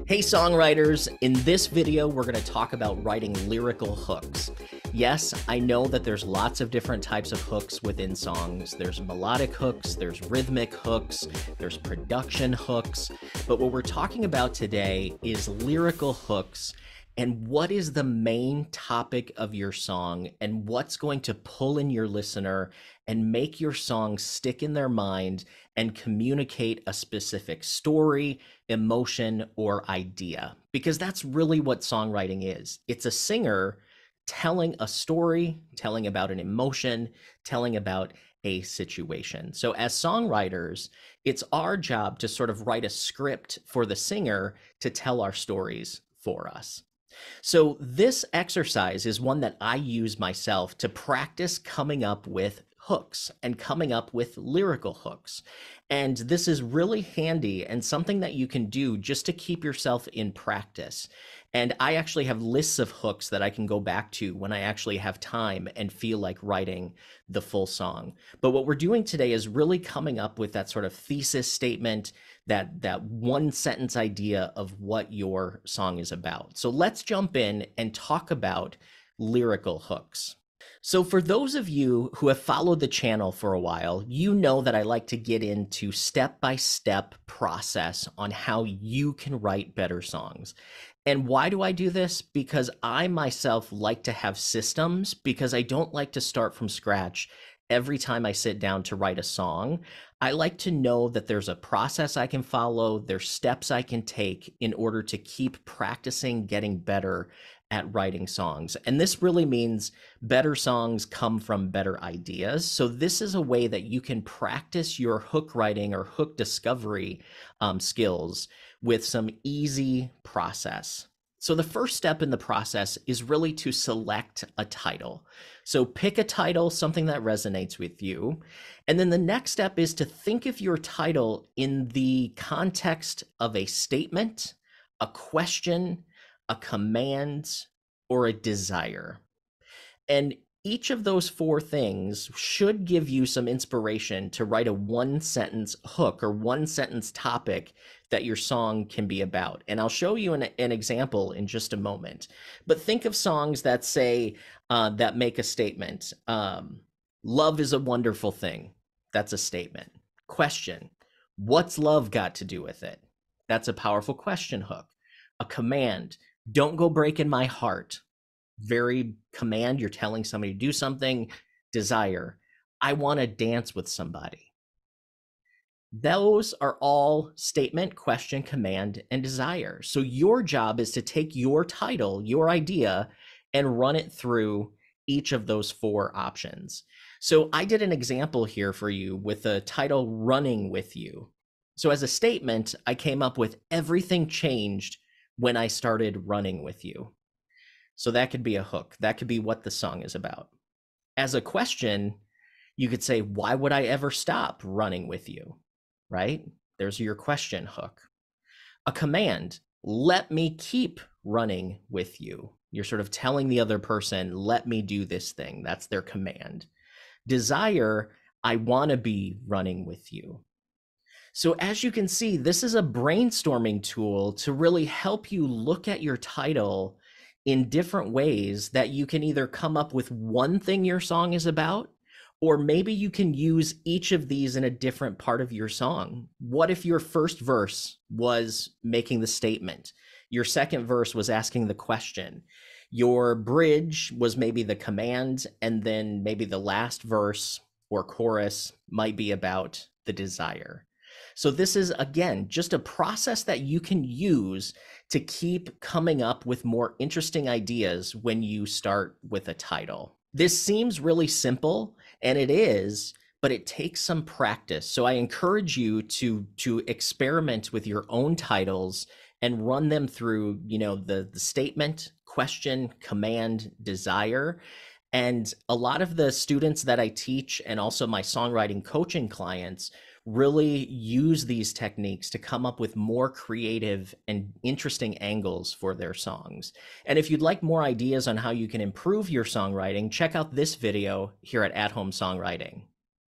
Hey songwriters, in this video we're going to talk about writing lyrical hooks. Yes, I know that there's lots of different types of hooks within songs. There's melodic hooks, there's rhythmic hooks, there's production hooks, but what we're talking about today is lyrical hooks and what is the main topic of your song and what's going to pull in your listener and make your song stick in their mind and communicate a specific story, emotion, or idea. Because that's really what songwriting is. It's a singer telling a story, telling about an emotion, telling about a situation. So as songwriters, it's our job to sort of write a script for the singer to tell our stories for us. So this exercise is one that I use myself to practice coming up with hooks and coming up with lyrical hooks. And this is really handy and something that you can do just to keep yourself in practice. And I actually have lists of hooks that I can go back to when I actually have time and feel like writing the full song. But what we're doing today is really coming up with that sort of thesis statement, that one sentence idea of what your song is about. So let's jump in and talk about lyrical hooks. So for those of you who have followed the channel for a while, you know that I like to get into step-by-step process on how you can write better songs. And why do I do this? Because I myself like to have systems, because I don't like to start from scratch every time I sit down to write a song. I like to know that there's a process I can follow, there's steps I can take in order to keep practicing getting better at writing songs. And this really means better songs come from better ideas. So this is a way that you can practice your hook writing or hook discovery skills with some easy process. So the first step in the process is really to select a title. So pick a title, something that resonates with you. And then the next step is to think of your title in the context of a statement, a question, a command, or a desire. And each of those four things should give you some inspiration to write a one-sentence hook or one-sentence topic that your song can be about. And I'll show you an example in just a moment. But think of songs that say, that make a statement. Love is a wonderful thing. That's a statement. Question, what's love got to do with it? That's a powerful question hook. A command, don't go breaking my heart. Very command, you're telling somebody to do something. Desire, I want to dance with somebody. Those are all statement, question, command, and desire. So your job is to take your title, your idea, and run it through each of those four options. So I did an example here for you with the title Running With You. So as a statement, I came up with everything changed when I started running with you. So that could be a hook. That could be what the song is about. As a question, you could say, why would I ever stop running with you? Right? There's your question hook. A command, let me keep running with you. You're sort of telling the other person, let me do this thing. That's their command. Desire, I want to be running with you. So as you can see, this is a brainstorming tool to really help you look at your title in different ways that you can either come up with one thing your song is about, or maybe you can use each of these in a different part of your song. What if your first verse was making the statement? Your second verse was asking the question. Your bridge was maybe the command, and then maybe the last verse or chorus might be about the desire. So this is, again, just a process that you can use to keep coming up with more interesting ideas when you start with a title. This seems really simple, and it is, but it takes some practice. So I encourage you to experiment with your own titles and run them through, the statement, question, command, desire. And a lot of the students that I teach and also my songwriting coaching clients really use these techniques to come up with more creative and interesting angles for their songs. And if you'd like more ideas on how you can improve your songwriting, check out this video here at Home Songwriting.